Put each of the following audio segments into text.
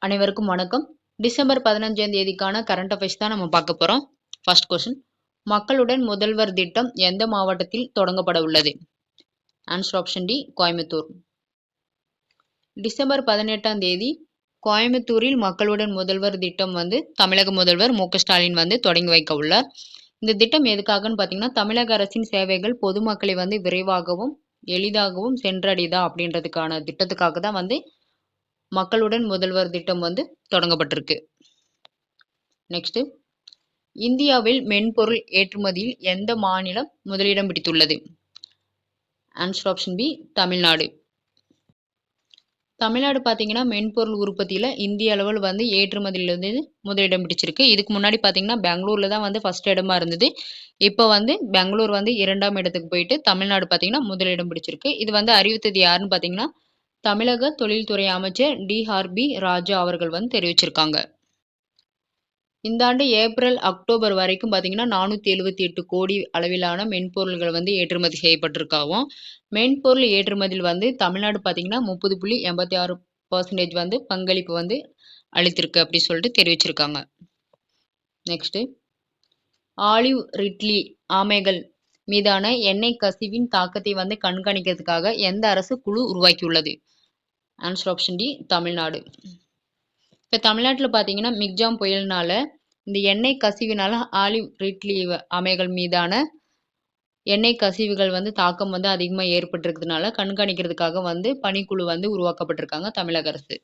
அனைவருக்கும் வணக்கம். டிசம்பர் 15ஆம் தேதிக்கான கரண்ட் அஃபேர்ஸ் தான் நம்ம பார்க்க போறோம். ஃபர்ஸ்ட் கொஸ்டின், மக்களுடன் முதல்வர் திட்டம் எந்த மாவட்டத்தில் தொடங்கப்பட உள்ளது? Answer option D, Coimbatore. December 18ஆம் தேதி கோயம்புத்தூரில் மக்களுடன் முதல்வர் திட்டம் தமிழக முதல்வர் மு.க.ஸ்டாலின் தொடங்கி வைக்க உள்ளார். இந்த திட்டம் எதுக்காகன்னு பார்த்தீங்கன்னா, தமிழக அரசின் சேவைகள் பொதுமக்களை விரைவாகவும் எளிதாகவும் சென்றடைதா அப்படின்றதுக்கான திட்டத்துக்காக தான் மக்களுடன் முதல்வர் திட்டம் தொடங்கப்பட்டிருக்கு. நெக்ஸ்ட், இந்தியாவில் மென்பொருள் ஏற்றுமதியில் எந்த மாநிலம் முதலிடம் பிடித்துள்ளது? Answer option B, Tamil Nadu. Tamil Nadu பார்த்தீங்கன்னா மென்பொருள் உற்பத்தியில் இந்திய அளவில் ஏற்றுமதியிலிருந்து முதலிடம் பிடிச்சிருக்கு. இதுக்கு முன்னாடி பார்த்தீங்கன்னா பெங்களூரில் தான் ஃபர்ஸ்ட் இடமா இருந்தது. இப்போ பெங்களூர் 2ஆம் இடத்துக்கு போயிட்டு தமிழ்நாடு பார்த்தீங்கன்னா முதலிடம் பிடிச்சிருக்கு. இது அறிவித்தது யாருன்னு பார்த்தீங்கன்னா தமிழக தொழில்துறை அமைச்சர் டி.ஆர்.பி. ராஜா அவர்கள் தெரிவிச்சிருக்காங்க. இந்த ஆண்டு ஏப்ரல் அக்டோபர் வரைக்கும் பார்த்தீங்கன்னா 478 கோடி அளவிலான மென்பொருள்கள் ஏற்றுமதி செய்யப்பட்டிருக்காவும். மென்பொருள் ஏற்றுமதியில் தமிழ்நாடு பார்த்தீங்கன்னா 30.86% பங்களிப்பு அளித்திருக்கு அப்படி சொல்லிட்டு தெரிவிச்சிருக்காங்க. நெக்ஸ்ட், ஆலிவ் ரிட்லி ஆமைகள் மீதான எண்ணெய் கசிவின் தாக்கத்தை கண்காணிக்கிறதுக்காக எந்த அரசு குழு உருவாக்கியுள்ளது? Answer option D, Tamil Nadu. இப்போ தமிழ்நாட்டில் பார்த்தீங்கன்னா மிக்ஜாம் புயல்னால இந்த எண்ணெய் கசிவினால ஆலிவ் ரிட்லி ஆமைகள் மீதான எண்ணெய் கசிவுகள் தாக்கம் அதிகமாக ஏற்பட்டிருக்கிறதுனால கண்காணிக்கிறதுக்காக பணிக்குழு உருவாக்கப்பட்டிருக்காங்க தமிழக அரசு.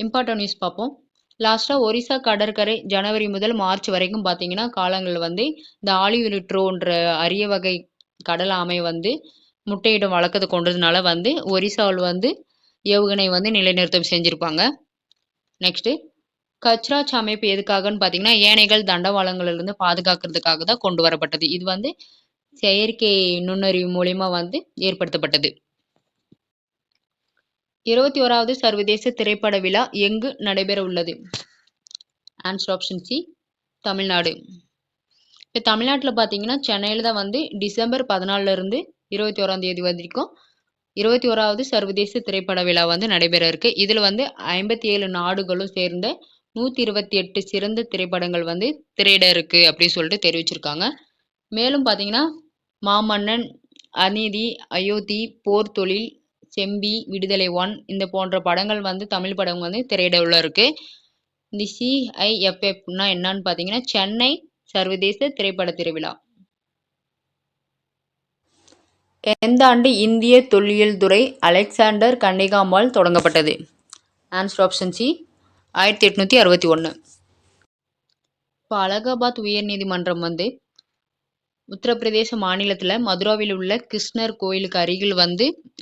இம்பார்ட்டன்ட் நியூஸ் பார்ப்போம். லாஸ்ட்டாக ஒரிசா கடற்கரை ஜனவரி முதல் மார்ச் வரைக்கும் பார்த்தீங்கன்னா காலங்களில் இந்த ஆலிவ் ரிட்ரோன்ற அரிய வகை கடல் ஆமை முட்டையிடும் வழக்கத்தை கொண்டதுனால ஒரிசாவில் ஏவுகணை நிலைநிறுத்தம் செஞ்சுருப்பாங்க. நெக்ஸ்ட்டு, கச்ராச் அமைப்பு எதுக்காகன்னு பார்த்தீங்கன்னா யானைகள் தண்டவாளங்களிலிருந்து பாதுகாக்கிறதுக்காக தான் கொண்டு வரப்பட்டது. இது செயற்கை நுண்ணறிவு மூலிமா ஏற்படுத்தப்பட்டது. 21வது சர்வதேச திரைப்பட விழா எங்கு நடைபெற உள்ளது? Answer option C, Tamil Nadu. இப்போ தமிழ்நாட்டில் பார்த்தீங்கன்னா சென்னையில் தான் டிசம்பர் 14 21ஆம் தேதி வரைக்கும் 21வது சர்வதேச திரைப்பட விழா நடைபெற இருக்கு. இதில் 57 நாடுகளும் சேர்ந்த 128 சிறந்த திரைப்படங்கள் திரையிட இருக்கு அப்படின்னு சொல்லிட்டு தெரிவிச்சிருக்காங்க. மேலும் பார்த்தீங்கன்னா மாமன்னன், அநீதி, அயோத்தி, போர் தொழில், செம்பி, விடுதலை 1 இந்த போன்ற படங்கள் தமிழ் படம் திரையிட உள்ள இருக்கு. இந்த CIFFனா என்னன்னு பார்த்தீங்கன்னா சென்னை சர்வதேச திரைப்பட திருவிழா. எந்த ஆண்டு இந்திய தொல்லியல் துறை அலெக்சாண்டர் கன்னிகாமால் தொடங்கப்பட்டது? Answer option c, 1861. இப்போ அலகாபாத் உயர்நீதிமன்றம் உத்தரப்பிரதேச மாநிலத்தில் மதுராவில் உள்ள கிருஷ்ணர் கோயிலுக்கு அருகில்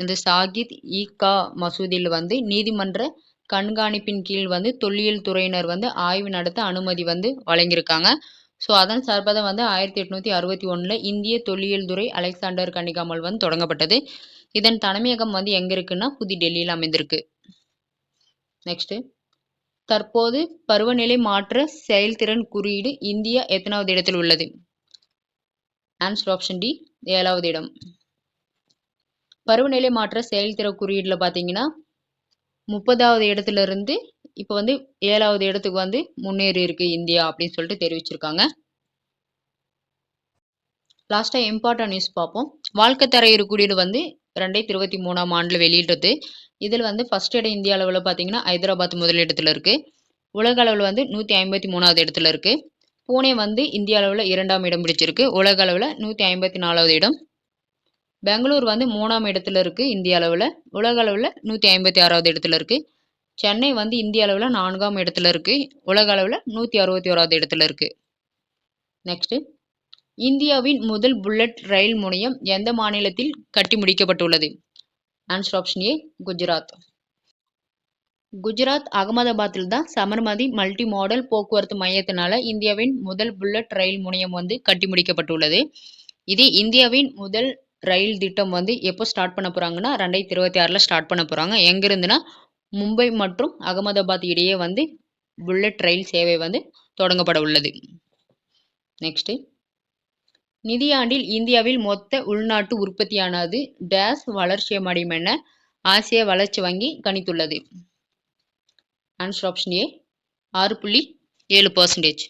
இந்த சாகித் ஈகா மசூதியில் நீதிமன்ற கண்காணிப்பின் கீழ் தொல்லியல் துறையினர் ஆய்வு நடத்த அனுமதி வழங்கியிருக்காங்க. ஸோ அதன் சார்பாக 1861 இந்திய தொல்லியல் துறை அலெக்சாண்டர் கன்னிகாமால் தொடங்கப்பட்டது. இதன் தலைமையகம் எங்கே இருக்குன்னா புதுடெல்லியில் அமைந்திருக்கு. நெக்ஸ்ட், தற்போது பருவநிலை மாற்ற செயல்திறன் குறியீடு இந்தியா எத்தனாவது இடத்தில் உள்ளது? ஆன்சர் ஆப்ஷன் டி, 7வது இடம். பருவநிலை மாற்ற செயல்திறன் குறியீடில் பார்த்தீங்கன்னா 30வது இடத்துல இருந்து இப்போ 7வது இடத்துக்கு முன்னேறி இருக்கு இந்தியா அப்படின்னு சொல்லிட்டு தெரிவிச்சிருக்காங்க. லாஸ்ட்டாக இம்பார்ட்டன்ட் நியூஸ் பார்ப்போம். வாழ்க்கை தர குறியீடு 2023ஆம் ஆண்டில் வெளியிட்டது. இதில் ஃபர்ஸ்ட் இடம் இந்திய அளவில் பார்த்தீங்கன்னா ஹைதராபாத் முதலிடத்தில் இருக்கு. உலக அளவில் 153வது இடத்துல இருக்கு. பூனே இந்திய அளவில் 2ஆம் இடம் பிடிச்சிருக்கு. உலக அளவில் 154வது இடம். பெங்களூர் 3ஆம் இடத்துல இருக்கு இந்திய அளவில். உலக அளவில் 156வது இடத்துல இருக்கு. சென்னை இந்திய அளவில் 4ஆம் இடத்துல இருக்கு. உலக அளவில் 161வது இடத்துல இருக்கு. நெக்ஸ்ட், இந்தியாவின் முதல் புல்லட் ரயில் முனையம் எந்த மாநிலத்தில் கட்டி முடிக்கப்பட்டுள்ளது? Answer option a, Gujarat. Gujarat அகமதாபாத்தில் தான் சபர்மதி மல்டி மாடல் போக்குவரத்து மையத்தினால இந்தியாவின் முதல் புல்லட் ரயில் முனையம் கட்டி முடிக்கப்பட்டுள்ளது. இது இந்தியாவின் முதல் ரயில் திட்டம் எப்போ ஸ்டார்ட் பண்ண போறாங்கன்னா 2026 ஸ்டார்ட் பண்ண போறாங்க. எங்கிருந்துன்னா மும்பை மற்றும் அகமதாபாத் இடையே புல்லட் ரயில் சேவை தொடங்கப்பட உள்ளது. நெக்ஸ்ட், நிதியாண்டில் இந்தியாவில் மொத்த உள்நாட்டு உற்பத்தியானது டேஸ் வளர்ச்சியடையும் என ஆசிய வளர்ச்சி வங்கி கணித்துள்ளது. Answer option a 6.7%.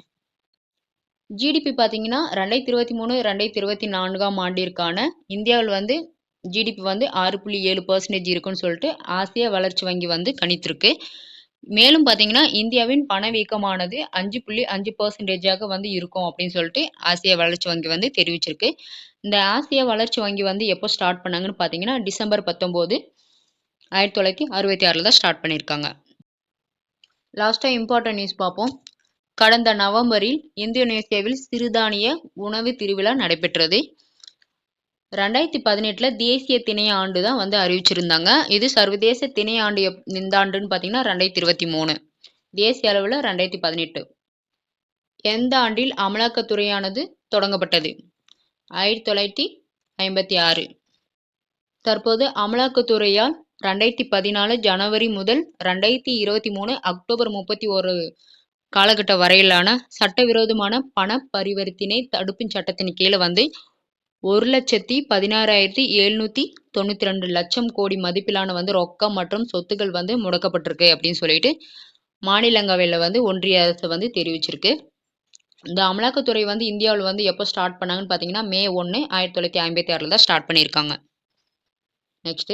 ஜிடிபி பார்த்தீங்கன்னா 2023-2024 ஆண்டிற்கான இந்தியாவில் வந்து ஜிடிபி வந்து 6.7% இருக்குன்னு சொல்லிட்டு ஆசிய வளர்ச்சி வங்கி வந்து கணித்திருக்கு. மேலும் பார்த்தீங்கன்னா இந்தியாவின் பணவீக்கமானது 5.5% வந்து இருக்கும் அப்படின்னு சொல்லிட்டு ஆசிய வளர்ச்சி வங்கி வந்து தெரிவிச்சிருக்கு. இந்த ஆசிய வளர்ச்சி வங்கி வந்து எப்போ ஸ்டார்ட் பண்ணாங்கன்னு பார்த்தீங்கன்னா டிசம்பர் 19, 1966 தான் ஸ்டார்ட் பண்ணியிருக்காங்க. லாஸ்ட்டாக இம்பார்ட்டன்ட் நியூஸ் பார்ப்போம். கடந்த நவம்பரில் இந்தோனேசியாவில் சிறுதானிய உணவு திருவிழா நடைபெற்றது. 2018 தேசிய திணை ஆண்டு தான் வந்து அறிவிச்சிருந்தாங்க. இது சர்வதேச திணை ஆண்டு இந்த ஆண்டுன்னு பார்த்தீங்கன்னா 2023, தேசிய அளவில் 2018. எந்த ஆண்டில் அமலாக்கத்துறையானது தொடங்கப்பட்டது? 1956. தற்போது அமலாக்கத்துறையால் 2014 ஜனவரி முதல் 2023 அக்டோபர் 31 காலகட்டம் வரையிலான சட்டவிரோதமான பண பரிவர்த்தனை தடுப்பு சட்டத்தின் கீழே வந்து 1,16,792 லட்சம் கோடி மதிப்பிலான வந்து ரொக்கம் மற்றும் சொத்துக்கள் வந்து முடக்கப்பட்டிருக்கு அப்படின்னு சொல்லிட்டு மாநிலங்களவையில் வந்து ஒன்றிய அரசு வந்து தெரிவிச்சிருக்கு. இந்த அமலாக்கத்துறை வந்து இந்தியாவில் வந்து எப்போ ஸ்டார்ட் பண்ணாங்கன்னு பார்த்தீங்கன்னா May 1, 1956 தான் ஸ்டார்ட் பண்ணியிருக்காங்க. நெக்ஸ்ட்,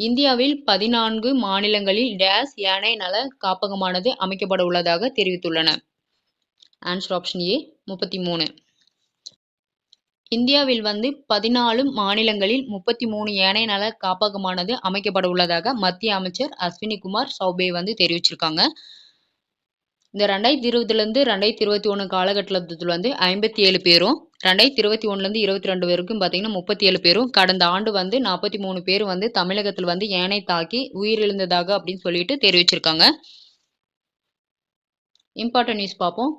இந்தியாவில் 14 மாநிலங்களில் டேஸ் யானை நல காப்பகமானது அமைக்கப்பட உள்ளதாக தெரிவித்துள்ளன. ஆன்சர் ஆப்ஷன் ஏ 33. இந்தியாவில் வந்து 14 மாநிலங்களில் 33 யானை நல காப்பகமானது அமைக்கப்பட உள்ளதாக மத்திய அமைச்சர் அஸ்வினி குமார் சௌபே வந்து தெரிவிச்சிருக்காங்க. இந்த 2020 2021 காலகட்டத்தில் வந்து 57 பேரும் 2021 22 வரைக்கும் பார்த்தீங்கன்னா 37 பேரும் கடந்த ஆண்டு வந்து 43 பேர் வந்து தமிழகத்தில் வந்து யானை தாக்கி உயிரிழந்ததாக அப்படின்னு சொல்லிட்டு தெரிவிச்சிருக்காங்க. இம்பார்ட்டன்ட் நியூஸ் பார்ப்போம்.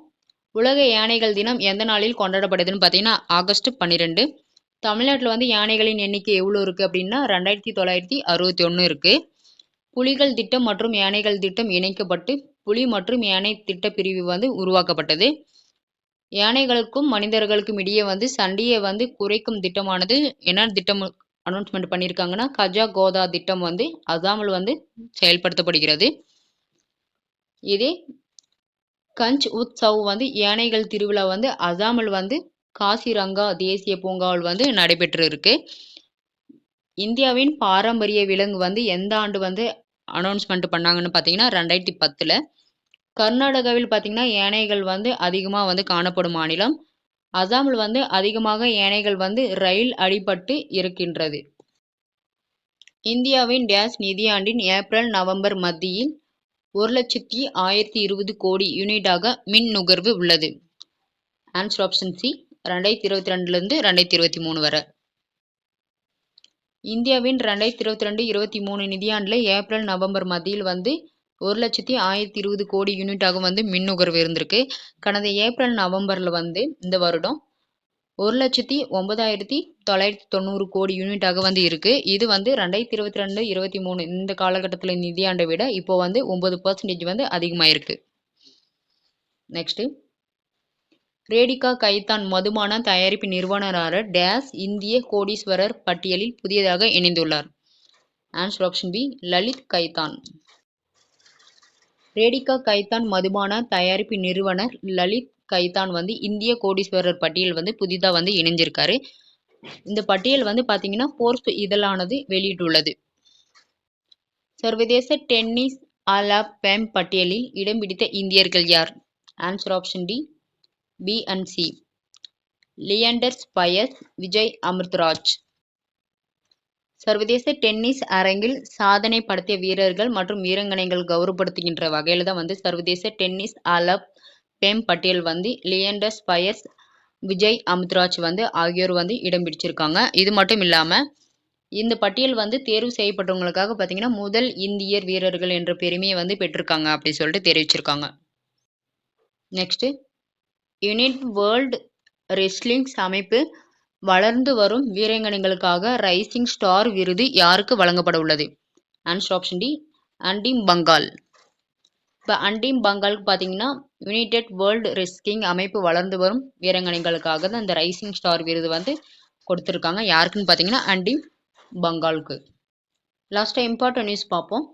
உலக யானைகள் தினம் எந்த நாளில் கொண்டாடப்படுதுன்னு பார்த்தீங்கன்னா ஆகஸ்ட் 12. தமிழ்நாட்டில் வந்து யானைகளின் எண்ணிக்கை எவ்வளோ இருக்குது அப்படின்னா 2961 இருக்குது. புலிகள் திட்டம் மற்றும் யானைகள் திட்டம் இணைக்கப்பட்டு புலி மற்றும் யானை திட்ட பிரிவு வந்து உருவாக்கப்பட்டது. யானைகளுக்கும் மனிதர்களுக்கும் இடையே வந்து சண்டையை வந்து குறைக்கும் திட்டமானது என்ன திட்டம் அனௌன்ஸ்மெண்ட் பண்ணியிருக்காங்கன்னா கஜா கோதா திட்டம் வந்து அசாமில் வந்து செயல்படுத்தப்படுகிறது. இதே கஞ்ச் உத்சவ் வந்து யானைகள் திருவிழா வந்து அசாமில் வந்து காசிரங்கா தேசிய பூங்காவில் வந்து நடைபெற்று இருக்கு. இந்தியாவின் பாரம்பரிய விலங்கு வந்து எந்த ஆண்டு வந்து அனௌன்ஸ்மெண்ட் பண்ணாங்கன்னு பார்த்தீங்கன்னா 2010. கர்நாடகாவில் பார்த்தீங்கன்னா யானைகள் வந்து அதிகமாக வந்து காணப்படும் மாநிலம். அசாமில் வந்து அதிகமாக யானைகள் வந்து ரயில் அடிபட்டு இருக்கின்றது. இந்தியாவின் டேஸ் நிதியாண்டின் ஏப்ரல் நவம்பர் மத்தியில் 1,1020 கோடி யூனிட்டாக மின் நுகர்வு உள்ளது. ஆன்சர் ஆப்ஷன் சி 2022 2023 வரை. இந்தியாவின் 2022-23 நிதியாண்டில் ஏப்ரல் நவம்பர் மத்தியில் வந்து 1,1020 கோடி யூனிட்டாக வந்து மின் நுகர்வு இருந்திருக்கு. கடந்த ஏப்ரல் நவம்பரில் வந்து இந்த வருடம் 1,09,990 கோடி யூனிட்டாக வந்து இருக்குது. இது வந்து 2022-23 இந்த காலகட்டத்தில் நிதியாண்டை விட இப்போ வந்து 9% வந்து அதிகமாக இருக்குது. நெக்ஸ்ட்டு, ரேடிகா கைத்தான் மதுபான தயாரிப்பு நிறுவனரான டேஸ் இந்திய கோடீஸ்வரர் பட்டியலில் புதியதாக இணைந்துள்ளார். Answer option b Lalit Khaitan. Radico Khaitan மதுபான தயாரிப்பு நிறுவனர் லலித் கைத்தான் வந்து இந்திய கோடீஸ்வரர் பட்டியல் வந்து புதிதாக வந்து இணைஞ்சிருக்காரு. இந்த பட்டியல் வந்து பார்த்தீங்கன்னா போர்ஸ் இதழானது வெளியிட்டுள்ளது. சர்வதேச டென்னிஸ் ஆல் ஆஃப் ஃபேம் பட்டியலில் இடம் பிடித்த இந்தியர்கள் யார்? Answer option d b and c Leander Paes, Vijay Amritraj. சர்வதேச டென்னிஸ் அரங்கில் சாதனை படைத்த வீரர்கள் மற்றும் வீராங்கனைகள் கௌரவப்படுத்துகின்ற வகையில் தான் வந்து சர்வதேச டென்னிஸ் ஆல் ஆஃப் ஃபேம் பட்டியல் வந்து லியண்டர் ஸ்பயஸ், விஜய் அமிர்தராஜ் வந்து ஆகியோர் வந்து இடம் பிடிச்சிருக்காங்க. இது மட்டும் இல்லாமல் இந்த பட்டியல் வந்து தேர்வு செய்யப்பட்டவங்களுக்காக பார்த்தீங்கன்னா முதல் இந்தியர் வீரர்கள் என்ற பெருமையை வந்து பெற்றிருக்காங்க அப்படின்னு சொல்லிட்டு தெரிவிச்சிருக்காங்க. நெக்ஸ்ட், யுனைடெட் வேர்ல்டு ரெஸ்லிங்ஸ் அமைப்பு வளர்ந்து வரும் வீராங்கனைகளுக்காக ரைசிங் ஸ்டார் விருது யாருக்கு வழங்கப்பட உள்ளது? Answer option d Antim Panghal. இப்போ அண்டீம் பங்காலுக்கு பார்த்தீங்கன்னா யுனைடெட் வேர்ல்டு ரெஸ்லிங் அமைப்பு வளர்ந்து வரும் வீராங்கனைகளுக்காக தான் இந்த ரைசிங் ஸ்டார் விருது வந்து கொடுத்துருக்காங்க. யாருக்குன்னு பார்த்தீங்கன்னா அண்டீம் பங்காலுக்கு. லாஸ்ட்டாக இம்பார்ட்டன்ட் நியூஸ் பார்ப்போம்.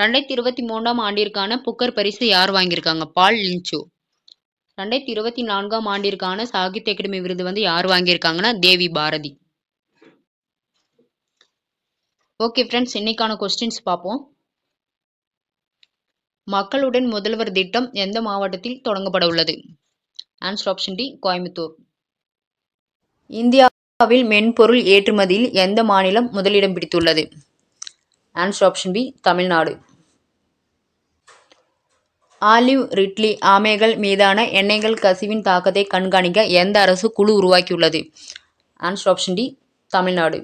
2023ஆம் ஆண்டிற்கான புக்கர் பரிசு யார் வாங்கியிருக்காங்க? பால் லின்சோ. 2024ஆம் ஆண்டிற்கான சாகித்ய அகாடமி விருது வந்து யார் வாங்கியிருக்காங்கன்னா தேவி பாரதி. ஓகே ஃப்ரெண்ட்ஸ், இன்னைக்கான கொஸ்டின்ஸ் பார்ப்போம். மக்களுடன் முதல்வர் திட்டம் எந்த மாவட்டத்தில் தொடங்கப்பட உள்ளது? Answer option D, Coimbatore. இந்தியாவில் மென்பொருள் ஏற்றுமதியில் எந்த மாநிலம் முதலிடம் பிடித்துள்ளது? Answer option B, Tamil Nadu. Olive ridley ஆமைகள் மீதான எண்ணெய்கள் கசிவின் தாக்கத்தை கண்காணிக்க எந்த அரசு குழு உருவாக்கியுள்ளது? Answer option D, Tamil Nadu.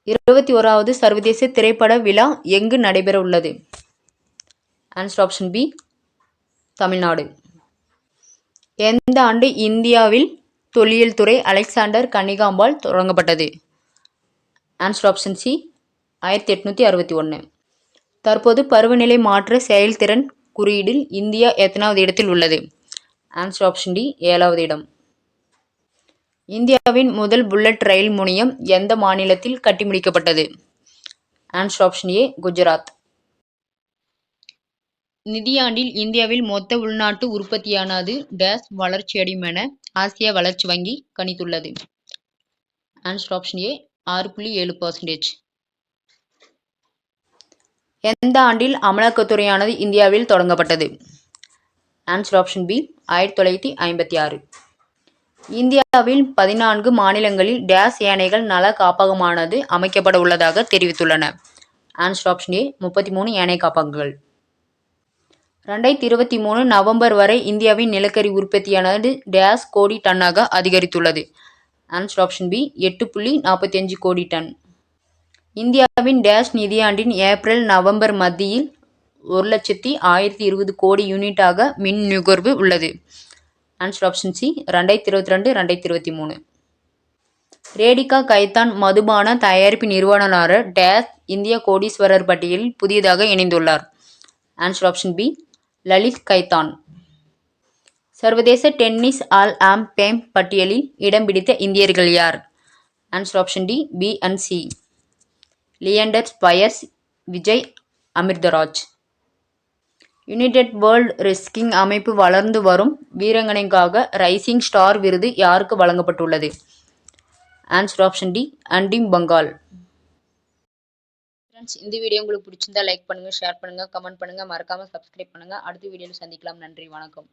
21வது சர்வதேச திரைப்பட விழா எங்கு நடைபெற உள்ளது? Answer option B, Tamil Nadu. எந்த ஆண்டு இந்தியாவில் தொல்லியல் துறை அலெக்சாண்டர் கனிகாம்பால் தொடங்கப்பட்டது? Answer option c, 1861. தற்போது பருவநிலை மாற்ற செயல்திறன் குறியீடில் இந்தியா எத்தனாவது இடத்தில் உள்ளது? ஆன்சர் ஆப்ஷன் டி, 7வது இடம். இந்தியாவின் முதல் புல்லட் ரயில் முனையம் எந்த மாநிலத்தில் கட்டி முடிக்கப்பட்டது? Answer option a, Gujarat. நிதியாண்டில் இந்தியாவில் மொத்த உள்நாட்டு உற்பத்தியானது டேஸ் வளர்ச்சியடையும் என ஆசிய வளர்ச்சி வங்கி கணித்துள்ளது? Answer option a, 6.7%. எந்த ஆண்டில் அமலாக்கத்துறையானது இந்தியாவில் தொடங்கப்பட்டது? Answer option B, 1956. இந்தியாவில் 14 மாநிலங்களில் டேஸ் யானைகள் நல காப்பகமானது அமைக்கப்பட உள்ளதாக தெரிவித்துள்ளன? ஆன்சர் ஆப்ஷன் ஏ, 33 யானை காப்பகங்கள். 2023 நவம்பர் வரை இந்தியாவின் நிலக்கரி உற்பத்தியானது டேஸ் கோடி டன்னாக அதிகரித்துள்ளது? ஆன்சர் ஆப்ஷன் பி, 8.45 கோடி டன். இந்தியாவின் டேஸ் நிதியாண்டின் ஏப்ரல் நவம்பர் மத்தியில் 1,1020 கோடி யூனிட்டாக மின் நுகர்வு உள்ளது? Answer option c, 2022-2023. Radico Khaitan மதுபான தயாரிப்பு நிறுவனரான டேஸ் இந்திய கோடீஸ்வரர் பட்டியலில் புதியதாக இணைந்துள்ளார்? Answer option b, Lalit Khaitan. சர்வதேச டென்னிஸ் ஆல் ஃபேம் பட்டியலில் இடம் பிடித்த இந்தியர்கள் யார்? Answer option d, b and c. Leander Paes, Vijay Amritraj. United World Wrestling அமைப்பு வளர்ந்து வரும் வீராங்கனைக்காக ரைசிங் ஸ்டார் விருது யாருக்கு வழங்கப்பட்டுள்ளது? Answer option d, Antim Panghal. Friends, இந்த வீடியோ உங்களுக்கு பிடிச்சிருந்தா லைக் பண்ணுங்க, ஷேர் பண்ணுங்க, கமெண்ட் பண்ணுங்க, மறக்காம சப்ஸ்கிரைப் பண்ணுங்க. அடுத்த வீடியோவில் சந்திக்கலாம். நன்றி, வணக்கம்.